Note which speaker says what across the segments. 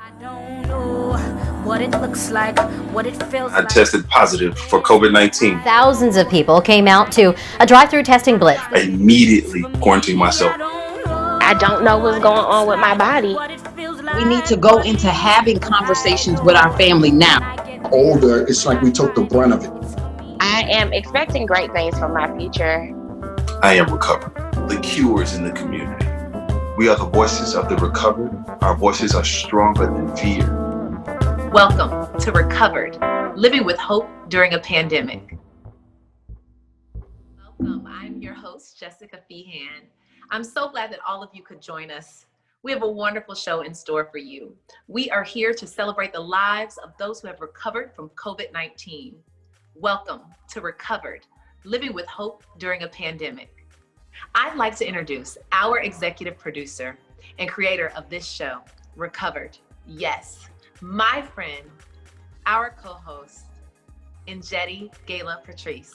Speaker 1: I don't know what it looks like, what it feels
Speaker 2: I
Speaker 1: like.
Speaker 2: tested positive for COVID-19.
Speaker 3: Thousands of people came out to a drive-through testing blitz.
Speaker 2: I immediately quarantined myself.
Speaker 4: I don't know what's going on with my body.
Speaker 5: We need to go into having conversations with our family now.
Speaker 6: Older, it's like we took the brunt of it.
Speaker 4: I am expecting great things for my future.
Speaker 2: I am recovered. The cure is in the community. We are the voices of the recovered. Our voices are stronger than fear.
Speaker 7: Welcome to Recovered, Living with Hope During a Pandemic. Welcome, I'm your host, Jessica Feehan. I'm so glad that all of you could join us. We have a wonderful show in store for you. We are here to celebrate the lives of those who have recovered from COVID-19. Welcome to Recovered, Living with Hope During a Pandemic. I'd like to introduce our executive producer and creator of this show, Recovered. Yes, my friend, our co-host, Njeti Gala Patrice.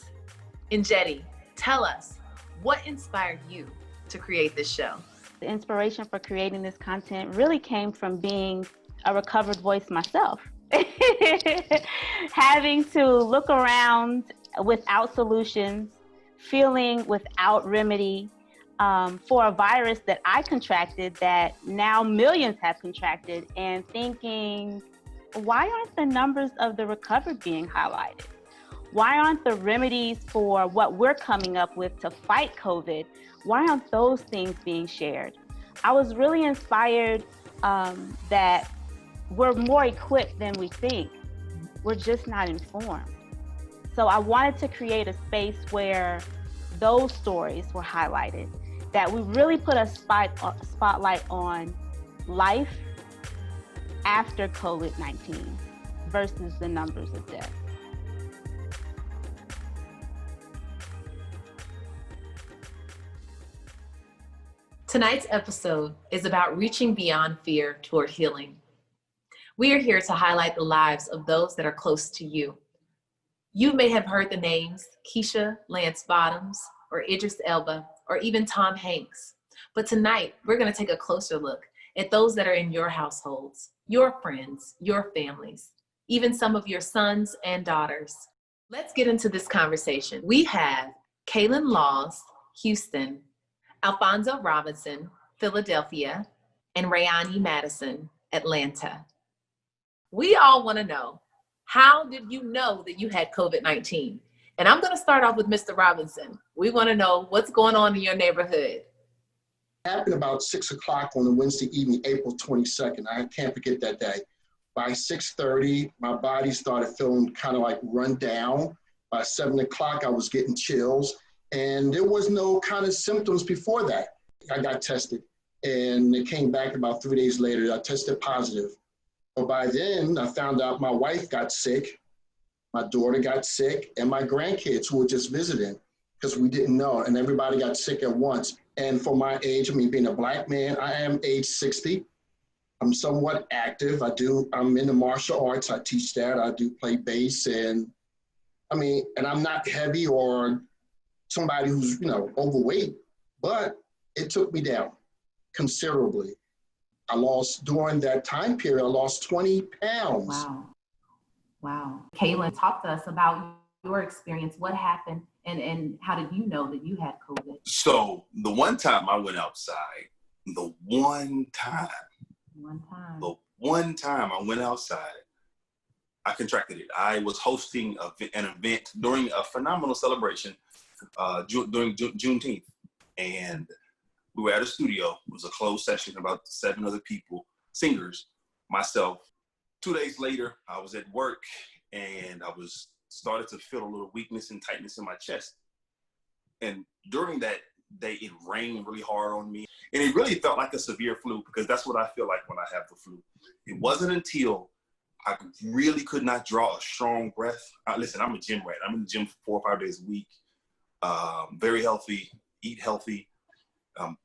Speaker 7: Njeti, tell us, what inspired you to create this show?
Speaker 8: The inspiration for creating this content really came from being a recovered voice myself. Having to look around without solutions, feeling without remedy for a virus that I contracted that now millions have contracted, and thinking, why aren't the numbers of the recovered being highlighted? Why aren't the remedies for what we're coming up with to fight COVID, why aren't those things being shared? I was really inspired that we're more equipped than we think. We're just not informed. So I wanted to create a space where those stories were highlighted, that we really put a spotlight on life after COVID-19 versus the numbers of death.
Speaker 7: Tonight's episode is about reaching beyond fear toward healing. We are here to highlight the lives of those that are close to you. You may have heard the names Keisha Lance Bottoms, or Idris Elba, or even Tom Hanks. But tonight, we're going to take a closer look at those that are in your households, your friends, your families, even some of your sons and daughters. Let's get into this conversation. We have Kaylin Laws, Houston, Alfonso Robinson, Philadelphia, and Rayani Madison, Atlanta. We all want to know, how did you know that you had COVID-19? And I'm going to start off with Mr. Robinson. We want to know what's going on in your neighborhood.
Speaker 6: It happened about 6 o'clock on a Wednesday evening, April 22nd. I can't forget that day. By 6:30, my body started feeling kind of like run down. By 7 o'clock, I was getting chills. And there was no kind of symptoms before that. I got tested, and it came back about 3 days later. I tested positive. But by then, I found out my wife got sick, my daughter got sick, and my grandkids who were just visiting, because we didn't know, and everybody got sick at once. And for my age, I mean, being a Black man, I am age 60. I'm somewhat active. I'm in the martial arts. I teach that. I do play bass, and I'm not heavy or somebody who's, overweight, but it took me down considerably. During that time period, I lost 20 pounds.
Speaker 7: Wow. Kaylin, talk to us about your experience. What happened and how did you know that you had COVID?
Speaker 2: So the one time I went outside, I went outside, I contracted it. I was hosting an event during a phenomenal celebration during Juneteenth. And we were at a studio. It was a closed session, about 7 other people, singers, myself. 2 days later, I was at work and I started to feel a little weakness and tightness in my chest. And during that day, it rained really hard on me. And it really felt like a severe flu, because that's what I feel like when I have the flu. It wasn't until I really could not draw a strong breath. Listen, I'm a gym rat. I'm in the gym 4 or 5 days a week. Very healthy, eat healthy.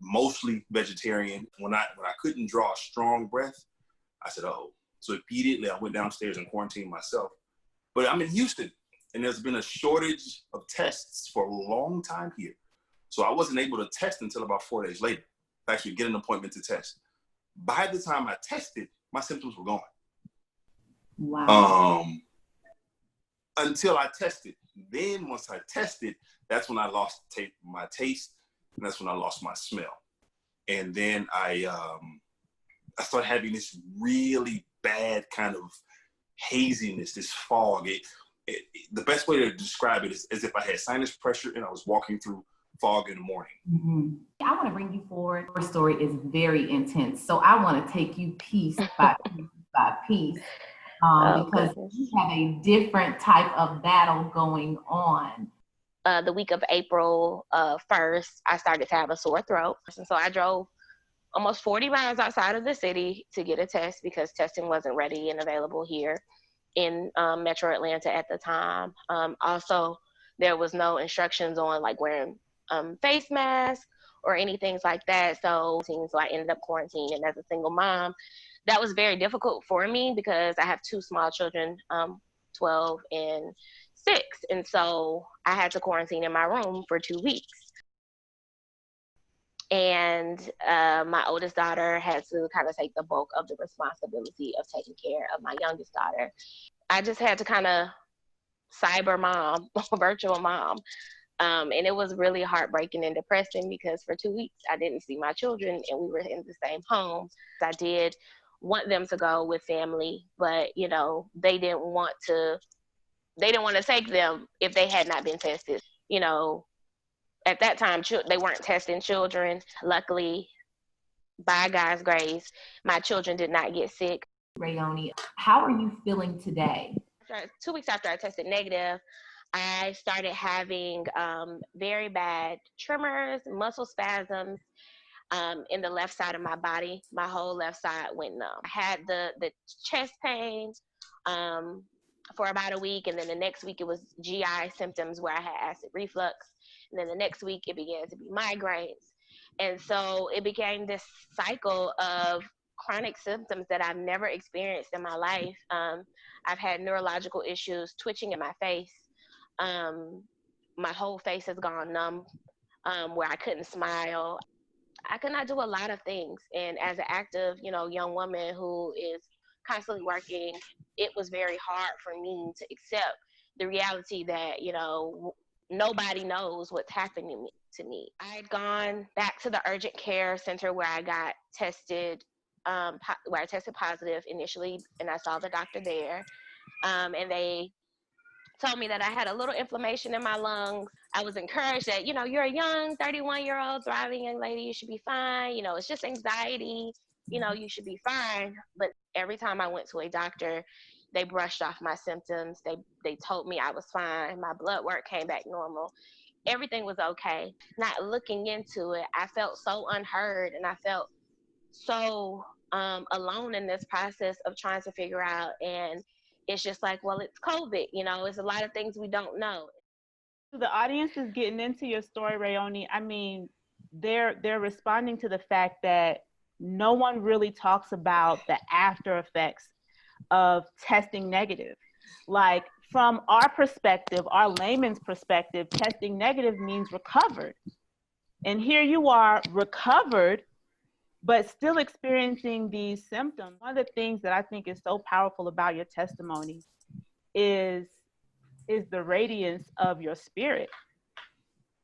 Speaker 2: Mostly vegetarian. When I couldn't draw a strong breath, I said, oh. So immediately I went downstairs and quarantined myself. But I'm in Houston, and there's been a shortage of tests for a long time here. So I wasn't able to test until about 4 days later, actually get an appointment to test. By the time I tested, my symptoms were gone.
Speaker 7: Wow.
Speaker 2: Until I tested. Then once I tested, that's when I lost my taste, and that's when I lost my smell. And then I started having this really bad kind of haziness, this fog. The best way to describe it is as if I had sinus pressure and I was walking through fog in the morning.
Speaker 7: Mm-hmm. I want to bring you forward. Your story is very intense. So I want to take you piece by piece by piece. Because you have a different type of battle going on.
Speaker 4: The week of April 1st, I started to have a sore throat. And so I drove almost 40 miles outside of the city to get a test because testing wasn't ready and available here in Metro Atlanta at the time. Also, there was no instructions on like wearing face masks or anything like that. So I ended up quarantining as a single mom. That was very difficult for me because I have two small children, 12 and 6. And so I had to quarantine in my room for 2 weeks. And my oldest daughter had to kind of take the bulk of the responsibility of taking care of my youngest daughter. I just had to kind of cyber mom, virtual mom. And it was really heartbreaking and depressing because for 2 weeks I didn't see my children and we were in the same home. I did want them to go with family, but you know, they didn't want to take them if they had not been tested. You know, at that time they weren't testing children. Luckily, by God's grace, my children did not get sick.
Speaker 7: Rayoni, how are you feeling today?
Speaker 4: 2 weeks after I tested negative, I started having very bad tremors, muscle spasms, in the left side of my body. My whole left side went numb. I had the chest pain for about a week, and then the next week it was GI symptoms where I had acid reflux, and then the next week it began to be migraines. And so it became this cycle of chronic symptoms that I've never experienced in my life. I've had neurological issues, twitching in my face. My whole face has gone numb, where I couldn't smile. I could not do a lot of things. And as an active, young woman who is constantly working, it was very hard for me to accept the reality that, nobody knows what's happening to me. I had gone back to the urgent care center where I got tested, where I tested positive initially, and I saw the doctor there. And they told me that I had a little inflammation in my lungs. I was encouraged that, you're a young 31-year-old thriving young lady. You should be fine. It's just anxiety. You should be fine. But every time I went to a doctor, they brushed off my symptoms. They told me I was fine. My blood work came back normal. Everything was okay. Not looking into it, I felt so unheard, and I felt so alone in this process of trying to figure out. And it's just like, well, it's COVID, it's a lot of things we don't know.
Speaker 8: The audience is getting into your story, Rayoni. I mean, they're responding to the fact that no one really talks about the after effects of testing negative. Like, from our perspective, our layman's perspective, testing negative means recovered. And here you are, recovered, but still experiencing these symptoms. One of the things that I think is so powerful about your testimony is the radiance of your spirit,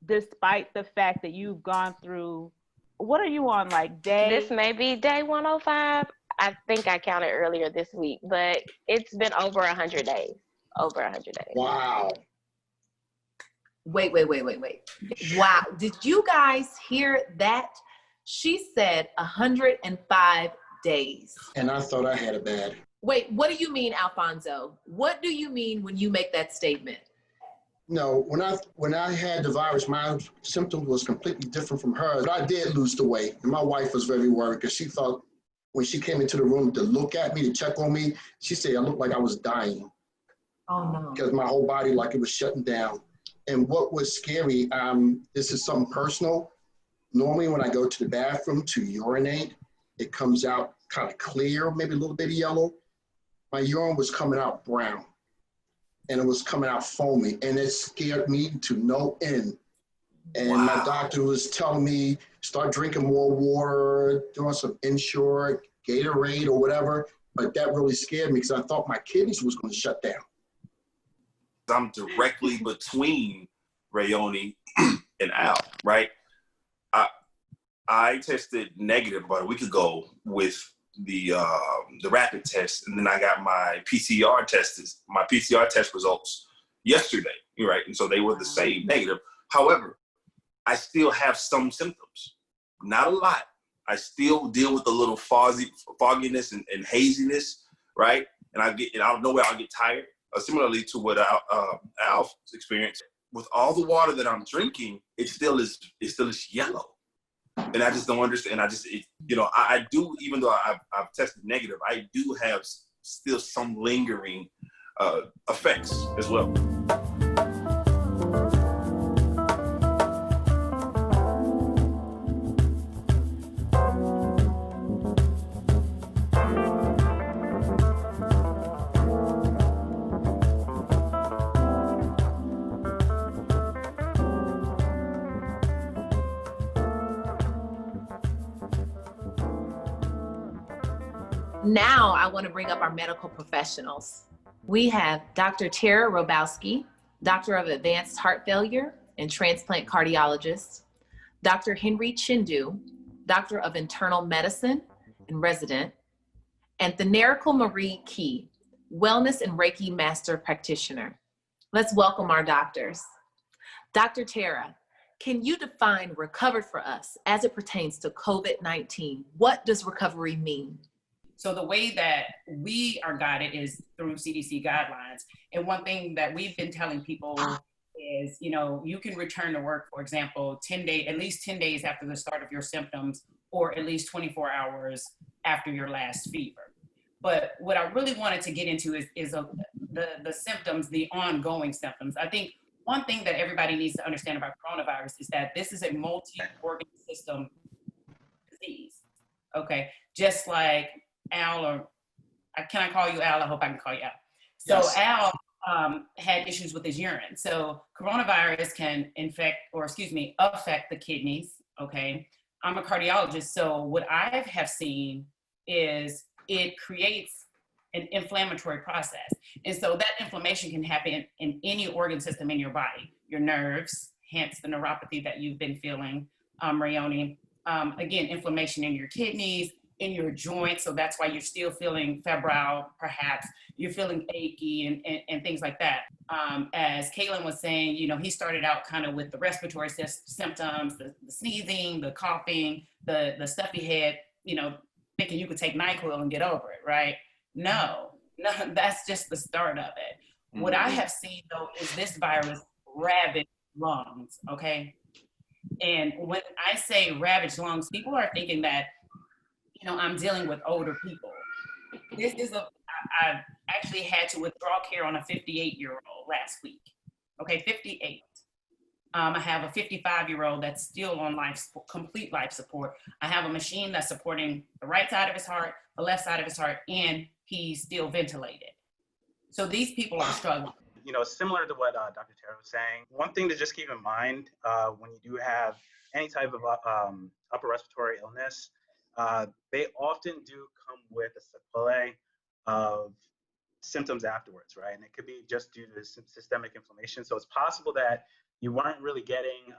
Speaker 8: despite the fact that you've gone through, what are you on, like day?
Speaker 4: This may be day 105. I think I counted earlier this week, but it's been over 100 days. Over 100 days.
Speaker 6: Wow.
Speaker 7: Wait. Wow. Did you guys hear that? She said 105 days.
Speaker 6: And I thought I had it bad.
Speaker 7: Wait, what do you mean, Alfonso? What do you mean when you make that statement?
Speaker 6: No, when I had the virus, my symptoms was completely different from hers. But I did lose the weight. And my wife was very worried because she thought when she came into the room to look at me, to check on me, she said I looked like I was dying.
Speaker 7: Oh, no.
Speaker 6: Because my whole body, like it was shutting down. And what was scary, this is something personal. Normally when I go to the bathroom to urinate, it comes out kind of clear, maybe a little bit yellow. My urine was coming out brown, and it was coming out foamy, and it scared me to no end. And
Speaker 2: Wow.
Speaker 6: My doctor was telling me, start drinking more water, doing some Ensure, Gatorade or whatever. But that really scared me because I thought my kidneys was going to shut down.
Speaker 2: I'm directly between Rayoni and Al, right? I tested negative about a week ago with the rapid test, and then I got my PCR test results yesterday, right? And so they were the same, negative. However, I still have some symptoms, not a lot. I still deal with a little fogginess and haziness, right? And I don't know where I'll get tired. Similarly to what Al's experienced, with all the water that I'm drinking, it still is yellow. And I just don't understand. I do, even though I've tested negative, I do have still some lingering effects as well.
Speaker 7: Now I want to bring up our medical professionals. We have Dr. Tara Robowski, Doctor of Advanced Heart Failure and Transplant Cardiologist, Dr. Henry Chindu, Doctor of Internal Medicine and Resident, and Thanerical Marie Key, Wellness and Reiki Master Practitioner. Let's welcome our doctors. Dr. Tara, can you define recovered for us as it pertains to COVID-19? What does recovery mean?
Speaker 9: So the way that we are guided is through CDC guidelines. And one thing that we've been telling people is, you can return to work, for example, at least 10 days after the start of your symptoms, or at least 24 hours after your last fever. But what I really wanted to get into is the symptoms, the ongoing symptoms. I think one thing that everybody needs to understand about coronavirus is that this is a multi-organ system disease, okay? Just like Al, or can I call you Al? I hope I can call you Al. So yes. Al had issues with his urine. So coronavirus can affect the kidneys, okay? I'm a cardiologist, so what I have seen is it creates an inflammatory process. And so that inflammation can happen in any organ system in your body, your nerves, hence the neuropathy that you've been feeling, Rayoni. Again, inflammation in your kidneys, in your joints, so that's why you're still feeling febrile, perhaps. You're feeling achy and things like that. As Kaylin was saying, he started out kind of with the respiratory symptoms, the sneezing, the coughing, the stuffy head, thinking you could take NyQuil and get over it, right? No, that's just the start of it. Mm-hmm. What I have seen, though, is this virus ravage lungs, okay? And when I say ravage lungs, people are thinking that, I'm dealing with older people. I actually had to withdraw care on a 58-year-old last week. Okay, 58. I have a 55-year-old that's still on complete life support. I have a machine that's supporting the right side of his heart, the left side of his heart, and he's still ventilated. So these people are struggling.
Speaker 10: Similar to what Dr. Tara was saying, one thing to just keep in mind when you do have any type of upper respiratory illness, they often do come with a sequelae of symptoms afterwards, right? And it could be just due to systemic inflammation. So it's possible that you weren't really getting,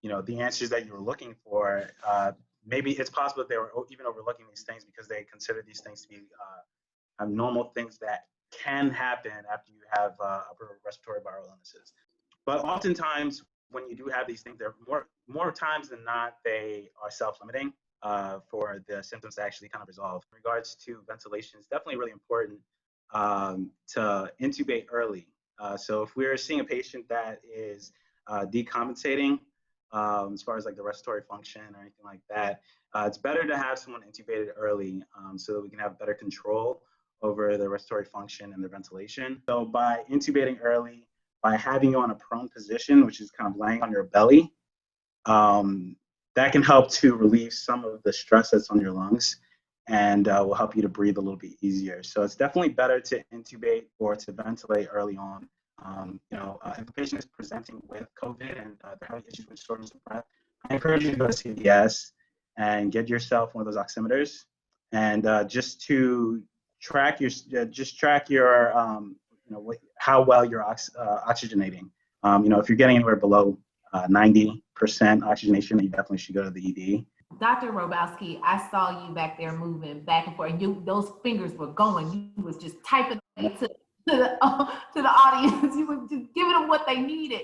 Speaker 10: the answers that you were looking for. Maybe it's possible that they were even overlooking these things because they consider these things to be normal things that can happen after you have upper respiratory viral illnesses. But oftentimes, when you do have these things, they're more times than not, they are self-limiting for the symptoms to actually kind of resolve. In regards to ventilation, it's definitely really important to intubate early. So if we're seeing a patient that is decompensating, as far as like the respiratory function or anything like that, it's better to have someone intubated early so that we can have better control over the respiratory function and the ventilation. So by intubating early, by having you on a prone position, which is kind of laying on your belly, that can help to relieve some of the stress that's on your lungs and will help you to breathe a little bit easier. So it's definitely better to intubate or to ventilate early on. If the patient is presenting with COVID and they're having issues with shortness of breath, I encourage you to go to CVS and get yourself one of those oximeters and just to track your how well you're oxygenating. If you're getting anywhere below 90% oxygenation, you definitely should go to the ED.
Speaker 7: Dr. Robowski, I saw you back there moving back and forth, and those fingers were going. You was just typing to the audience. You were just giving them what they needed.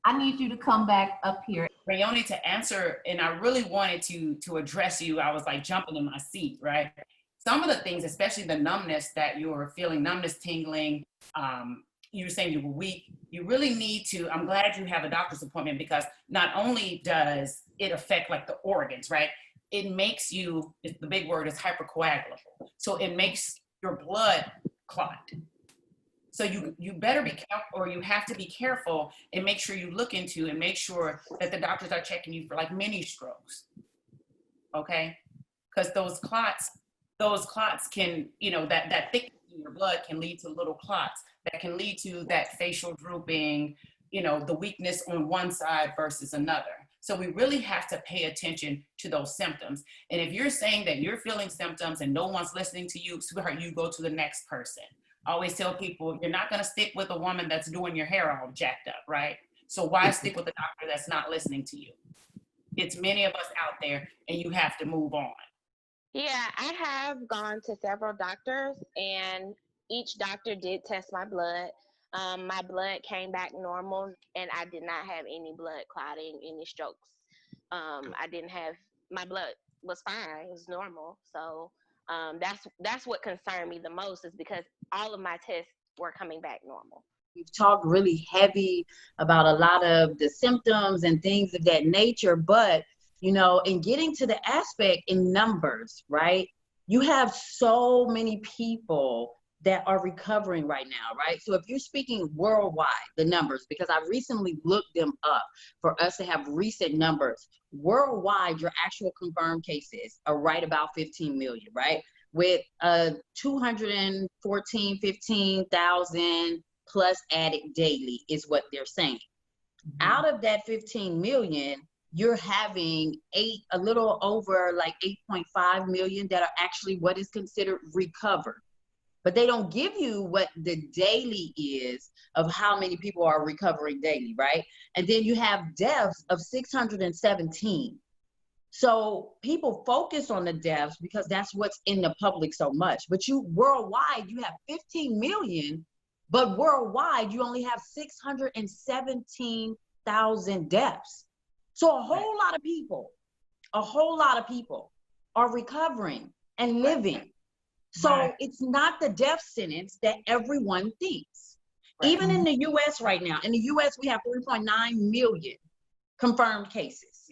Speaker 7: I need you to come back up here.
Speaker 9: Rayoni, to answer, and I really wanted to address you. I was like jumping in my seat, right? Some of the things, especially the numbness that you're feeling, numbness, tingling, you were saying you were weak. You really need to, I'm glad you have a doctor's appointment, because not only does it affect like the organs, right? It makes you, the big word is hypercoagulable. So it makes your blood clot. So you better be careful, or you have to be careful and make sure you look into and make sure that the doctors are checking you for like mini strokes, okay? Because those clots can, that thickness in your blood can lead to little clots that can lead to that facial drooping, the weakness on one side versus another. So we really have to pay attention to those symptoms. And if you're saying that you're feeling symptoms and no one's listening to you, sweetheart, you go to the next person. I always tell people, you're not going to stick with a woman that's doing your hair all jacked up, right? So why stick with a doctor that's not listening to you? It's many of us out there, and you have to move on.
Speaker 4: Yeah, I have gone to several doctors, and each doctor did test my blood. My blood came back normal, and I did not have any blood clotting, any strokes. My blood was fine, it was normal. So that's what concerned me the most, is because all of my tests were coming back normal.
Speaker 5: We've talked really heavy about a lot of the symptoms and things of that nature, but in getting to the aspect in numbers, right? You have so many people that are recovering right now, right? So if you're speaking worldwide, the numbers, because I recently looked them up for us to have recent numbers, worldwide, your actual confirmed cases are right about 15 million, right? With 15,000 plus added daily is what they're saying. Mm-hmm. Out of that 15 million, you're having a little over like 8.5 million that are actually what is considered recovered. But they don't give you what the daily is of how many people are recovering daily, right? And then you have deaths of 617. So people focus on the deaths because that's what's in the public so much. But worldwide, you have 15 million, but worldwide, you only have 617,000 deaths. So a whole lot of people are recovering and living. So it's not the death sentence that everyone thinks. Right. Even in the US right now, in the US, we have 3.9 million confirmed cases.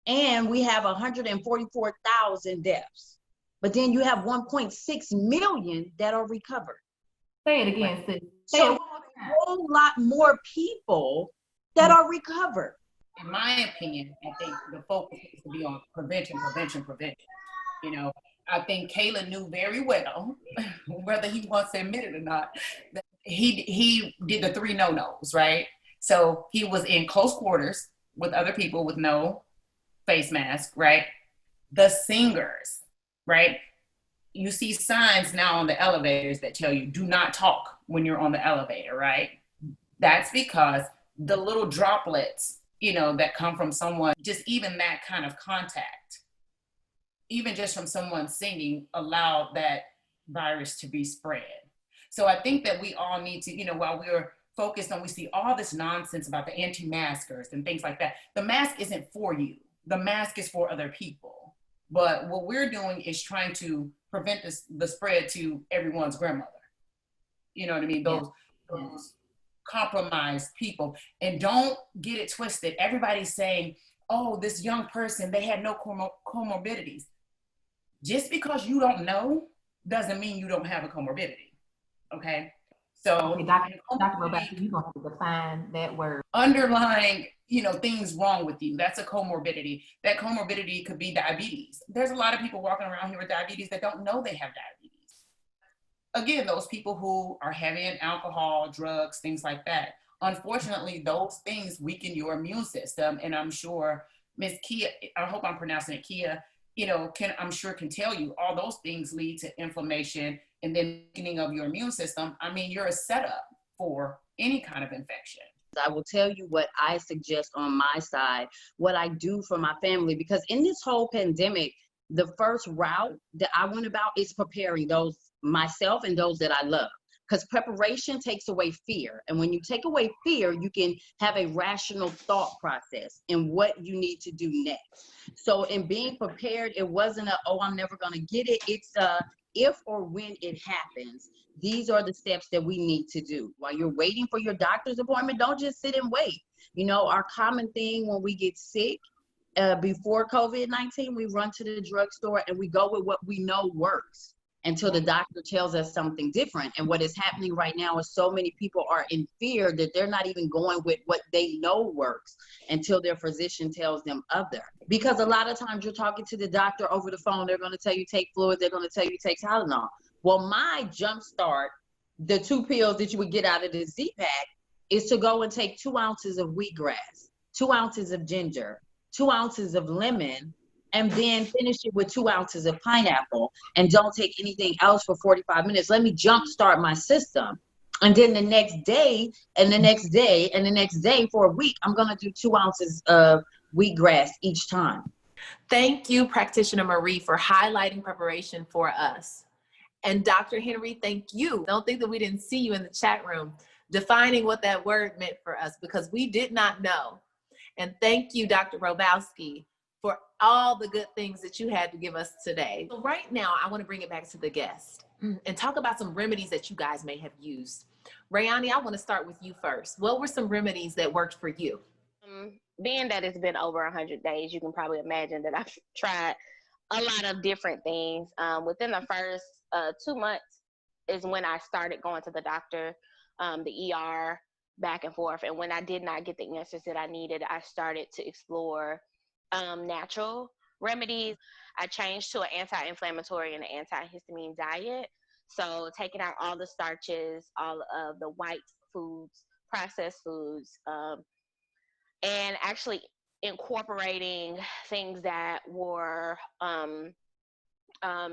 Speaker 5: And we have 144,000 deaths. But then you have 1.6 million that are recovered.
Speaker 7: Say it again, sis.
Speaker 5: So a whole lot more people that are recovered.
Speaker 9: In my opinion, I think the focus needs to be on prevention. I think Kayla knew very well, whether he wants to admit it or not, that he did the 3 no-nos, right? So he was in close quarters with other people with no face mask, right? The singers, right? You see signs now on the elevators that tell you do not talk when you're on the elevator, right? That's because the little droplets, that come from someone, just even that kind of contact, even just from someone singing, allowed that virus to be spread. So I think that we all need to, while we're focused on, we see all this nonsense about the anti-maskers and things like that. The mask isn't for you. The mask is for other people. But what we're doing is trying to prevent the spread to everyone's grandmother. You know what I mean? Those compromised people. And don't get it twisted. Everybody's saying, oh, this young person, they had no comorbidities. Just because you don't know doesn't mean you don't have a comorbidity. Okay? So
Speaker 7: Dr. Robowski, you're going to have to define that word.
Speaker 9: Underlying, things wrong with you. That's a comorbidity. That comorbidity could be diabetes. There's a lot of people walking around here with diabetes that don't know they have diabetes. Again, those people who are heavy in alcohol, drugs, things like that. Unfortunately, those things weaken your immune system. And I'm sure Miss Kia, I hope I'm pronouncing it, Kia, I'm sure can tell you all those things lead to inflammation and then weakening of your immune system. I mean, you're a setup for any kind of infection.
Speaker 5: I will tell you what I suggest on my side, what I do for my family, because in this whole pandemic, the first route that I went about is preparing those myself and those that I love. Because preparation takes away fear. And when you take away fear, you can have a rational thought process in what you need to do next. So in being prepared, it wasn't oh, I'm never going to get it. It's if or when it happens, these are the steps that we need to do. While you're waiting for your doctor's appointment, don't just sit and wait. Our common thing when we get sick, before COVID-19, we run to the drugstore and we go with what we know works until the doctor tells us something different. And what is happening right now is so many people are in fear that they're not even going with what they know works until their physician tells them other. Because a lot of times you're talking to the doctor over the phone, they're going to tell you take fluids, they're going to tell you take Tylenol. Well, my jump start, the 2 pills that you would get out of the Z-Pack, is to go and take 2 ounces of wheatgrass, 2 ounces of ginger, 2 ounces of lemon, and then finish it with 2 ounces of pineapple, and don't take anything else for 45 minutes. Let me jumpstart my system. And then the next day, and the next day, and the next day for a week, I'm going to do 2 ounces of wheatgrass each time.
Speaker 7: Thank you, Practitioner Marie, for highlighting preparation for us. And Dr. Henry, thank you. Don't think that we didn't see you in the chat room defining what that word meant for us, because we did not know. And thank you, Dr. Robowski, for all the good things that you had to give us today. So right now, I want to bring it back to the guest and talk about some remedies that you guys may have used. Rayani, I want to start with you first. What were some remedies that worked for you?
Speaker 4: Being that it's been over 100 days, you can probably imagine that I've tried a lot of different things. Within the first 2 months is when I started going to the doctor, the ER, back and forth. And when I did not get the answers that I needed, I started to explore natural remedies. I changed to an anti-inflammatory and an antihistamine diet. So taking out all the starches, all of the white foods, processed foods, and actually incorporating things that were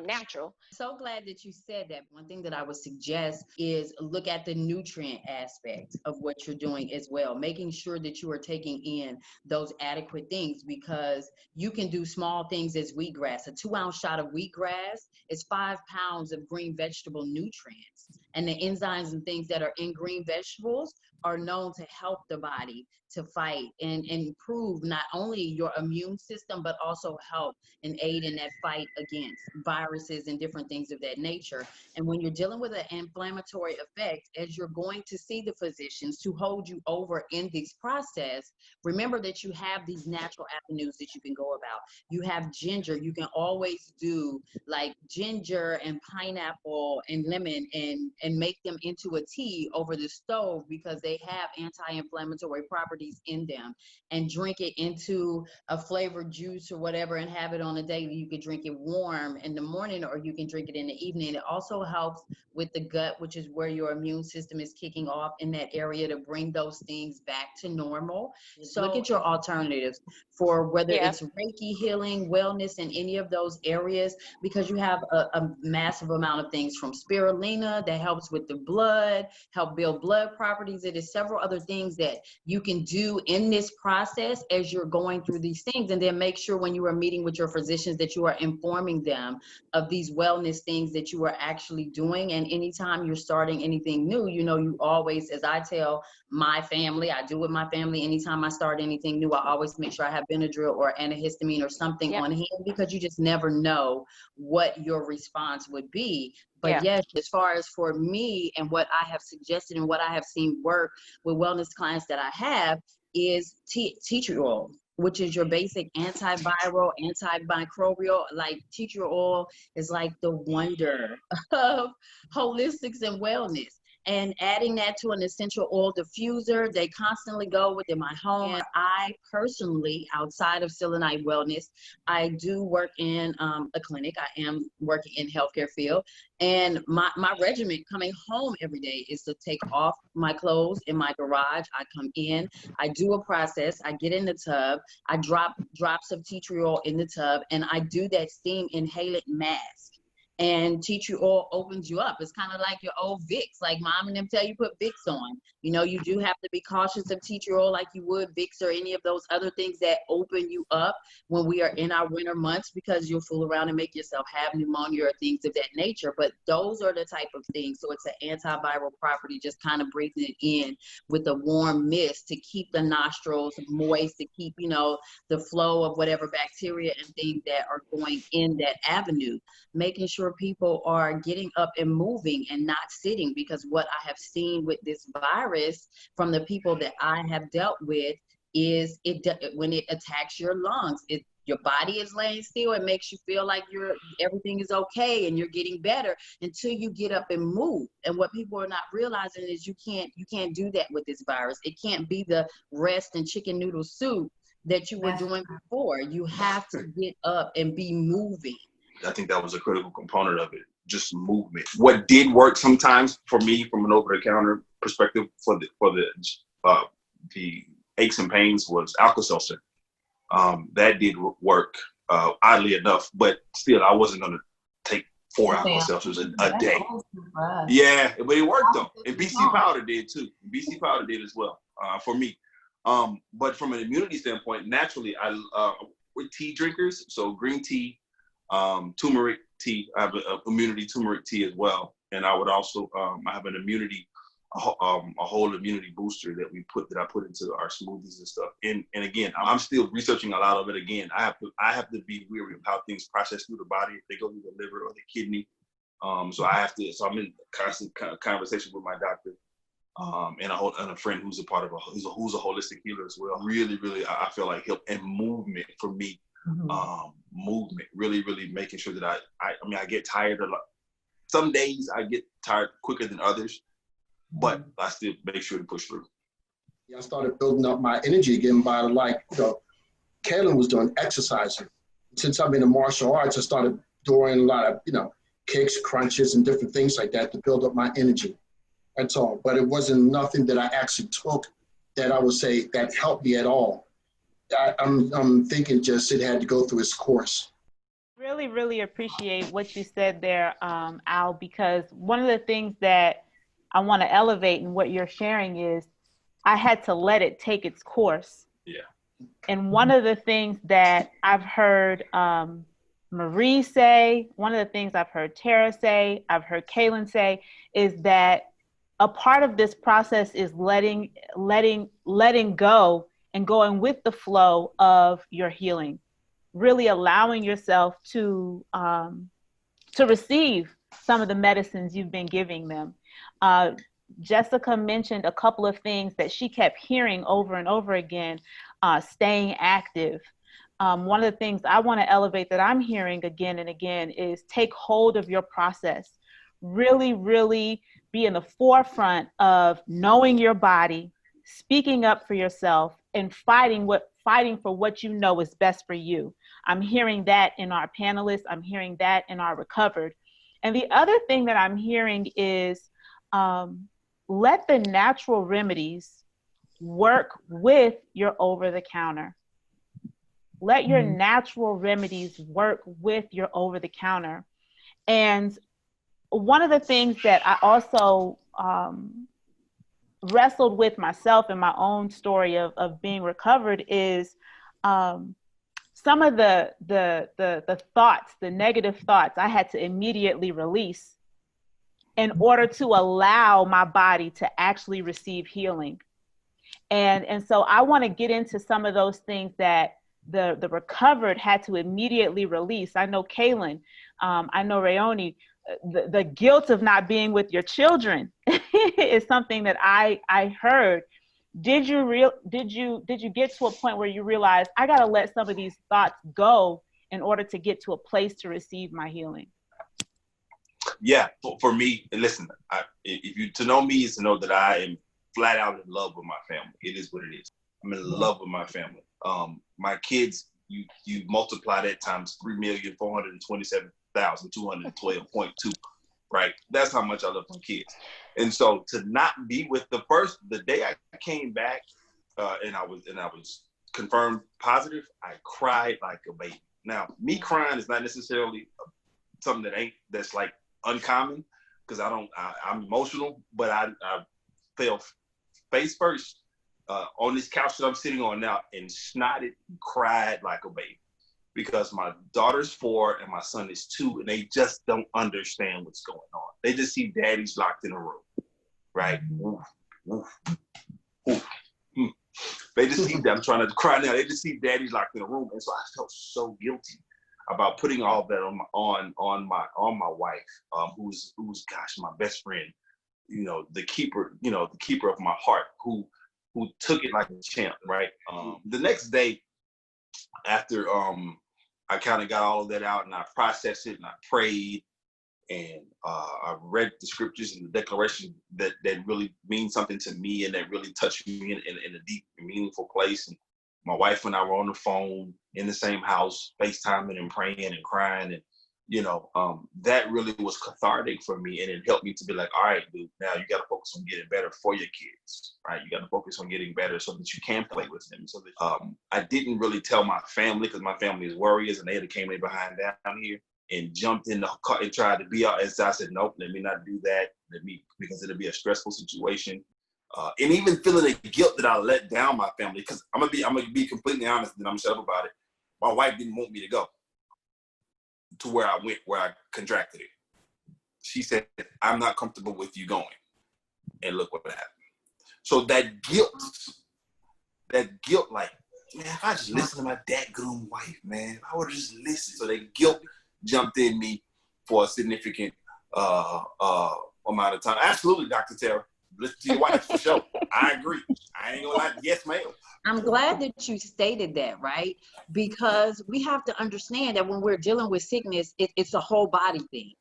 Speaker 4: natural.
Speaker 5: So glad that you said that. One thing that I would suggest is look at the nutrient aspect of what you're doing as well, making sure that you are taking in those adequate things, because you can do small things as wheatgrass. A 2-ounce shot of wheatgrass is 5 pounds of green vegetable nutrients. And the enzymes and things that are in green vegetables are known to help the body to fight and improve not only your immune system, but also help and aid in that fight against viruses and different things of that nature. And when you're dealing with an inflammatory effect, as you're going to see the physicians to hold you over in this process, remember that you have these natural avenues that you can go about. You have ginger. You can always do like ginger and pineapple and lemon and make them into a tea over the stove, because they have anti-inflammatory properties in them, and drink it into a flavored juice or whatever and have it on a daily. You could drink it warm in the morning, or you can drink it in the evening. It also helps with the gut, which is where your immune system is kicking off in that area, to bring those things back to normal. So look at your alternatives for whether it's Reiki healing, wellness in any of those areas, because you have a massive amount of things from spirulina that helps with the blood, help build blood properties. It is several other things that you can do in this process as you're going through these things. And then make sure when you are meeting with your physicians that you are informing them of these wellness things that you are actually doing. And anytime you're starting anything new, you always, as I tell my family, I do with my family, anytime I start anything new, I always make sure I have Benadryl or antihistamine or something on hand, because you just never know what your response would be. But yes, as far as for me and what I have suggested and what I have seen work with wellness clients that I have is tea tree oil, which is your basic antiviral, antimicrobial. Like tea tree oil is like the wonder of holistics and wellness. And adding that to an essential oil diffuser, they constantly go within my home. And I personally, outside of Selenite Wellness, I do work in a clinic. I am working in healthcare field. And my regiment coming home every day is to take off my clothes in my garage. I come in, I do a process, I get in the tub, I drop drops of tea tree oil in the tub, and I do that steam inhalant mask. And tea tree oil opens you up. It's kind of like your old Vicks, like mom and them tell you put Vicks on. You know, you do have to be cautious of tea tree oil like you would Vicks or any of those other things that open you up when we are in our winter months, because you'll fool around and make yourself have pneumonia or things of that nature. But those are the type of things. So it's an antiviral property, just kind of breathing it in with a warm mist to keep the nostrils moist, to keep, you know, the flow of whatever bacteria and things that are going in that avenue, making sure people are getting up and moving and not sitting. Because what I have seen with this virus from the people that I have dealt with is when it attacks your lungs, your body is laying still. It makes you feel like everything is okay and you're getting better until you get up and move. And what people are not realizing is you can't do that with this virus. It can't be the rest and chicken noodle soup that you were doing before. You have to get up and be moving.
Speaker 2: I think that was a critical component of it, just movement. What did work sometimes for me from an over-the-counter perspective for the aches and pains was Alka-Seltzer. That did work, oddly enough, but still, I wasn't going to take 4 Alka-Seltzers a day. Yeah, but it worked though. And BC Powder did too. BC Powder did as well for me. But from an immunity standpoint, naturally, we're tea drinkers, so green tea, turmeric tea. I have an immunity turmeric tea as well, and I would also I have an immunity, a whole immunity booster that I put into our smoothies and stuff. And again, I'm still researching a lot of it. Again, I have to be wary of how things process through the body, if they go through the liver or the kidney. So I'm in constant conversation with my doctor. And a friend who's a part of who's a holistic healer as well. Really, really, I feel like help and movement for me. Movement, really making sure that I get tired a lot. Some days I get tired quicker than others, but I still make sure to push through.
Speaker 6: I started building up my energy again by, like, Kaylin was doing exercising. Since I'm in the martial arts, I started doing a lot of, kicks, crunches, and different things like that to build up my energy. That's all. But it wasn't nothing that I actually took that I would say that helped me at all. I'm thinking just it had to go through its course.
Speaker 8: Really appreciate what you said there, Al, because one of the things that I want to elevate in what you're sharing is I had to let it take its course.
Speaker 2: Yeah.
Speaker 8: And one of the things that I've heard Marie say, one of the things I've heard Tara say, I've heard Kaylin say, is that a part of this process is letting go and going with the flow of your healing, really allowing yourself to receive some of the medicines you've been giving them. Jessica mentioned a couple of things that she kept hearing over and over again, staying active. One of the things I want to elevate that I'm hearing again and again is take hold of your process. Really be in the forefront of knowing your body, speaking up for yourself, and fighting for what you know is best for you. I'm hearing that in our panelists. I'm hearing that in our recovered. And the other thing that I'm hearing is let the natural remedies work with your over-the-counter. Let your natural remedies work with your over-the-counter. And one of the things that I also wrestled with myself in my own story of being recovered is some of the thoughts, the negative thoughts I had to immediately release in order to allow my body to actually receive healing. And so I want to get into some of those things that the recovered had to immediately release. I know Kaylin, I know Rayoni, the guilt of not being with your children is something that I heard. Did you get to a point where you realized I got to let some of these thoughts go in order to get to a place to receive my healing?
Speaker 2: yeah, for me, and listen, if you to know me is to know that I am flat out in love with my family. It is what it is. I'm in love with my family. My kids, you multiply that times 3,427,212.2, right? That's how much I love my kids. And so to not be with the day I came back, and I was confirmed positive, I cried like a baby. Now, me crying is not necessarily something that's like uncommon, because I'm emotional, but I fell face first on this couch that I'm sitting on now and snotted and cried like a baby, because my daughter's 4 and my son is 2, and they just don't understand what's going on. They just see daddy's locked in a room, right? Oof, oof, oof. They just see that I'm trying to cry now. They just see daddy's locked in a room, and so I felt so guilty about putting all that on my wife, who's gosh, my best friend, the keeper of my heart, who took it like a champ, right? The next day, after I kind of got all of that out and I processed it and I prayed and I read the scriptures and the declaration that really means something to me and that really touched me in a deep and meaningful place. And my wife and I were on the phone in the same house, FaceTiming and praying and crying. And, that really was cathartic for me. And it helped me to be like, all right, dude, now you got to focus on getting better for your kids, right? You got to focus on getting better so that you can play with them. So that I didn't really tell my family, because my family is warriors, and they had came in behind down here and jumped in the car and tried to be out. And so I said, nope, let me not do that. Because it'll be a stressful situation. And even feeling the guilt that I let down my family, because I'm gonna be completely honest, and I'm shut up about it. My wife didn't want me to go to where I went, where I contracted it. She said, I'm not comfortable with you going. And look what happened. So that guilt, like, man, if I just listen to my dadgum wife, man, if I would have just listened. So that guilt jumped in me for a significant amount of time. Absolutely, Dr. Tara. Listen to your wife for sure. I agree. I ain't gonna lie. Yes, ma'am.
Speaker 5: I'm glad that you stated that, right? Because we have to understand that when we're dealing with sickness, it's a whole body thing.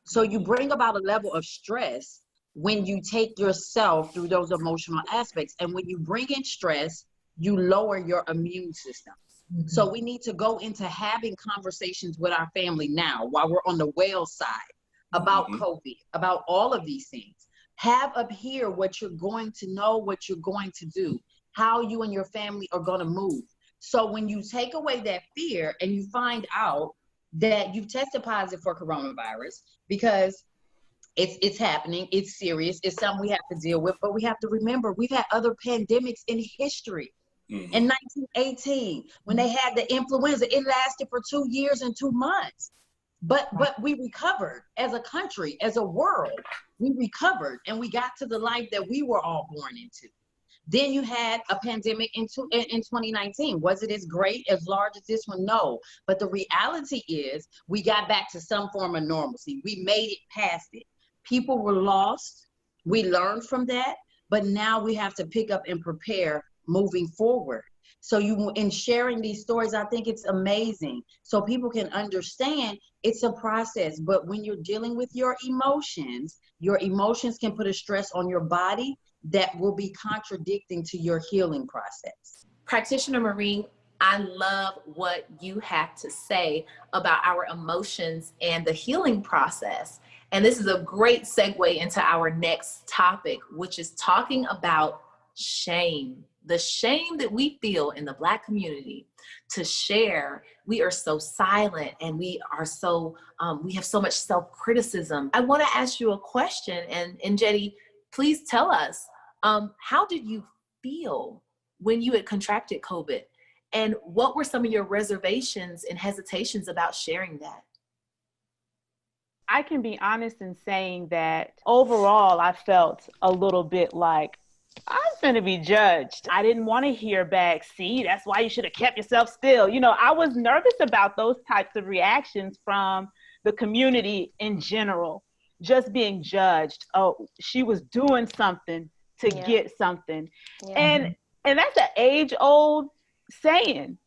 Speaker 5: So you bring about a level of stress when you take yourself through those emotional aspects. And when you bring in stress, you lower your immune system. Mm-hmm. So we need to go into having conversations with our family now while we're on the well side about COVID, about all of these things. Have up here what you're going to know, what you're going to do, how you and your family are going to move. So when you take away that fear and you find out that you've tested positive for coronavirus, because it's happening, it's serious, it's something we have to deal with, but we have to remember we've had other pandemics in history. Mm-hmm. In 1918, when they had the influenza, it lasted for 2 years and 2 months. But we recovered as a country, as a world. We recovered and we got to the life that we were all born into. Then you had a pandemic in 2019. Was it as great, as large as this one? No. But the reality is we got back to some form of normalcy. We made it past it. People were lost. We learned from that. But now we have to pick up and prepare moving forward. So in sharing these stories, I think it's amazing. So people can understand it's a process. But when you're dealing with your emotions can put a stress on your body that will be contradicting to your healing process.
Speaker 7: Practitioner Marie, I love what you have to say about our emotions and the healing process. And this is a great segue into our next topic, which is talking about shame. The shame that we feel in the Black community to share. We are so silent and we are so, we have so much self-criticism. I want to ask you a question, and Jetty, please tell us, how did you feel when you had contracted COVID? And what were some of your reservations and hesitations about sharing that?
Speaker 8: I can be honest in saying that overall, I felt a little bit like, I'm going to be judged. I didn't want to hear back, see, that's why you should have kept yourself still. I was nervous about those types of reactions from the community in general, just being judged. Oh, she was doing something to get something. Yeah. And that's an age-old saying,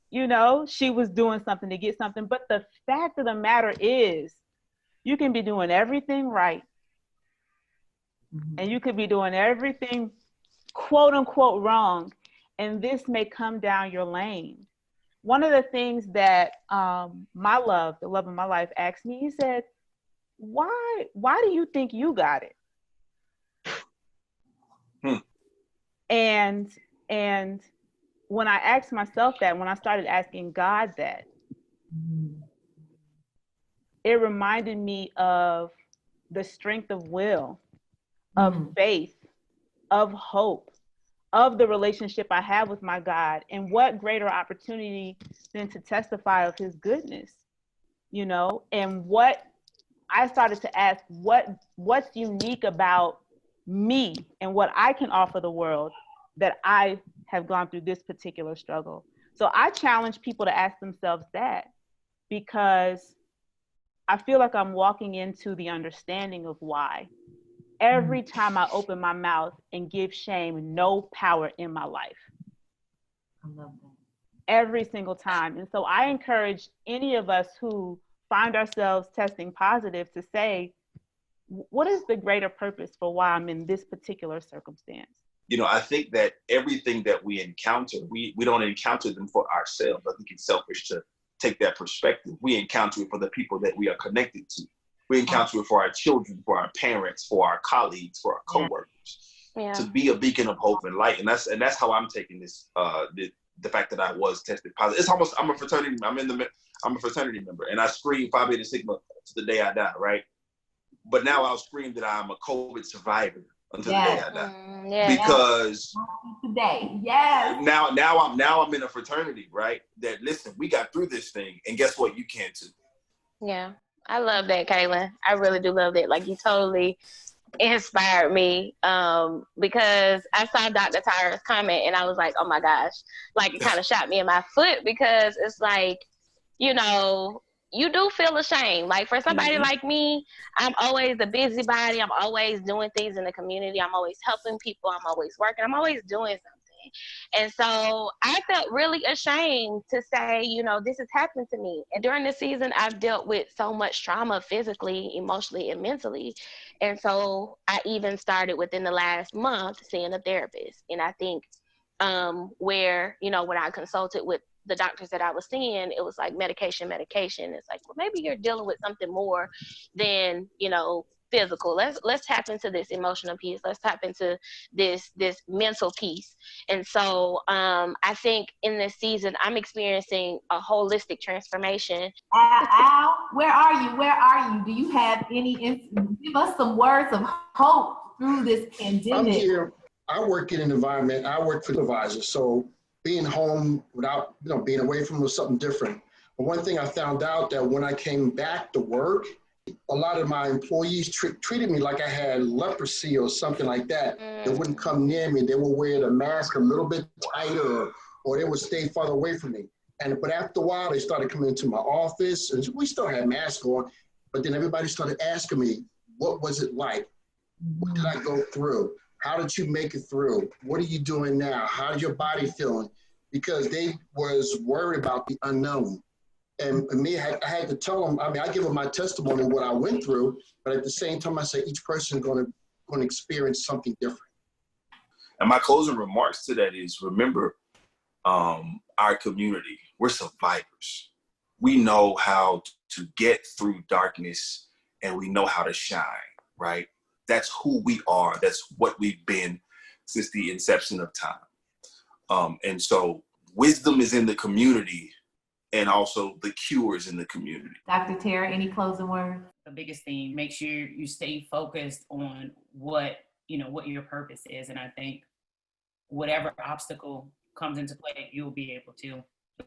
Speaker 8: she was doing something to get something. But the fact of the matter is, You can be doing everything right, and you could be doing everything quote unquote wrong, and this may come down your lane. One of the things that the love of my life, asked me, he said, why do you think you got it? And when I asked myself that, when I started asking God that, it reminded me of the strength of will, of faith, of hope, of the relationship I have with my God. And what greater opportunity than to testify of his goodness, you know? And what I started to ask, what's unique about me and what I can offer the world that I have gone through this particular struggle. So I challenge people to ask themselves that, because I feel like I'm walking into the understanding of why. Every time I open my mouth and give shame no power in my life.
Speaker 7: I love that.
Speaker 8: Every single time. And so I encourage any of us who find ourselves testing positive to say, what is the greater purpose for why I'm in this particular circumstance?
Speaker 2: You know, I think that everything that we encounter, we don't encounter them for ourselves. I think it's selfish to take that perspective. We encounter it for the people that we are connected to. We encounter it for our children, for our parents, for our colleagues, for our coworkers.
Speaker 4: Yeah.
Speaker 2: To be a beacon of hope and light. And that's how I'm taking this, the fact that I was tested positive. It's almost, I'm a fraternity member, and I scream Phi Beta Sigma to the day I die, right? But now I'll scream that I'm a COVID survivor until the day I die. Because
Speaker 7: today,
Speaker 2: now I'm in a fraternity, right? That, listen, we got through this thing, and guess what? You can too.
Speaker 4: Yeah, I love that, Kaylin. I really do love that. Like, you totally inspired me, because I saw Dr. Tyra's comment and I was like, oh my gosh, like, it kind of shot me in my foot, because it's like, you know, you do feel ashamed. Like, for somebody like me, I'm always a busybody. I'm always doing things in the community. I'm always helping people. I'm always working. I'm always doing something. And so I felt really ashamed to say, you know, this has happened to me. And during this season, I've dealt with so much trauma physically, emotionally, and mentally. And so I even started within the last month seeing a therapist. And I think where, you know, when I consulted with the doctors that I was seeing, it was like medication. It's like, well, maybe you're dealing with something more than, you know, physical. Let's tap into this emotional piece. Let's tap into this mental piece. And so I think in this season, I'm experiencing a holistic transformation.
Speaker 7: Al, where are you? Do you have give us some words of hope through this pandemic?
Speaker 6: I'm here. I work in an environment, I work for supervisors. So being home without, you know, being away from was something different. But one thing I found out that when I came back to work, a lot of my employees treated me like I had leprosy or something like that. They wouldn't come near me. They would wear the mask a little bit tighter, or they would stay farther away from me. But after a while, they started coming into my office, and we still had masks on, but then everybody started asking me, what was it like? What did I go through? How did you make it through? What are you doing now? How's your body feeling? Because they was worried about the unknown. And me, I had to tell them, I mean, I give them my testimony of what I went through, but at the same time, I say each person is going to experience something different.
Speaker 2: And my closing remarks to that is, remember, our community, we're survivors. We know how to get through darkness, and we know how to shine, right? That's who we are. That's what we've been since the inception of time. And so wisdom is in the community, and also the cure is in the community.
Speaker 7: Dr. Tara, any closing words?
Speaker 9: The biggest thing, make sure you stay focused on what your purpose is. And I think whatever obstacle comes into play, you'll be able to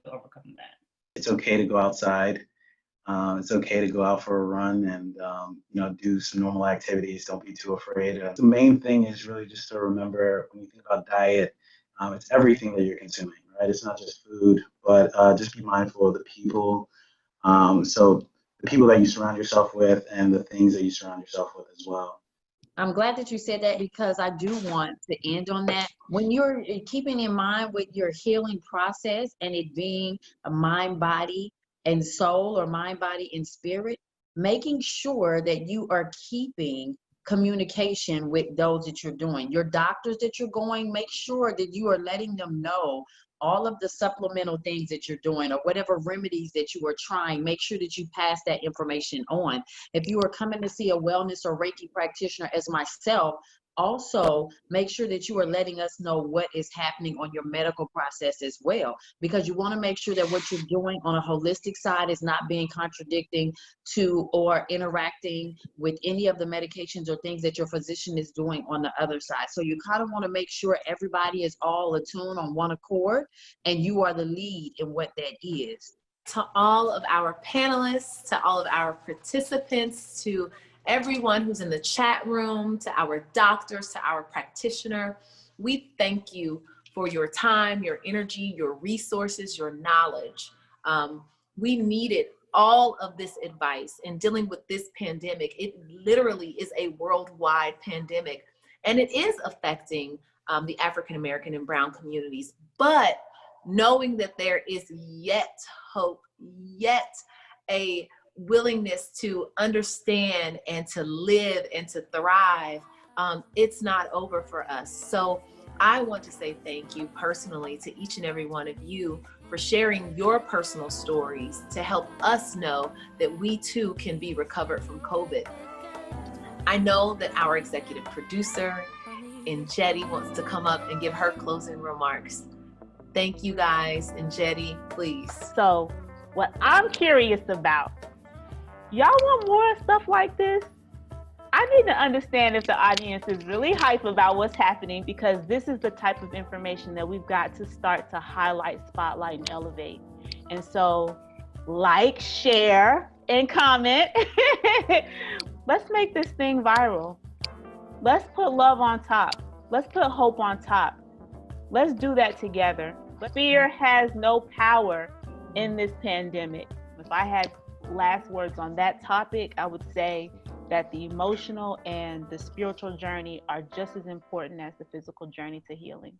Speaker 9: overcome that.
Speaker 10: It's okay to go outside. It's okay to go out for a run and do some normal activities. Don't be too afraid. The main thing is really just to remember, when you think about diet, it's everything that you're consuming, right? It's not just food, but just be mindful of the people. So the people that you surround yourself with and the things that you surround yourself with as well.
Speaker 5: I'm glad that you said that, because I do want to end on that. When you're keeping in mind with your healing process and it being a mind, body, and soul, or mind, body, and spirit, making sure that you are keeping communication with those that you're doing. Your doctors that you're going, make sure that you are letting them know all of the supplemental things that you're doing or whatever remedies that you are trying. Make sure that you pass that information on. If you are coming to see a wellness or Reiki practitioner as myself, also make sure that you are letting us know what is happening on your medical process as well, because you want to make sure that what you're doing on a holistic side is not being contradicting to or interacting with any of the medications or things that your physician is doing on the other side. So you kind of want to make sure everybody is all attuned on one accord and you are the lead in what that is.
Speaker 7: To all of our panelists, to all of our participants, to everyone who's in the chat room, to our doctors, to our practitioner, we thank you for your time, your energy, your resources, your knowledge. We needed all of this advice in dealing with this pandemic. It literally is a worldwide pandemic, and it is affecting the African American and Brown communities. But knowing that there is yet hope, yet a willingness to understand and to live and to thrive, it's not over for us. So I want to say thank you personally to each and every one of you for sharing your personal stories to help us know that we too can be recovered from COVID. I know that our executive producer, Njetty, wants to come up and give her closing remarks. Thank you guys. Njetty, please.
Speaker 8: So what I'm curious about, y'all want more stuff like this? I need to understand if the audience is really hype about what's happening, because this is the type of information that we've got to start to highlight, spotlight, and elevate. And so like, share, and comment. Let's make this thing viral. Let's put love on top. Let's put hope on top. Let's do that together. Fear has no power in this pandemic. If I had last words on that topic, I would say that the emotional and the spiritual journey are just as important as the physical journey to healing.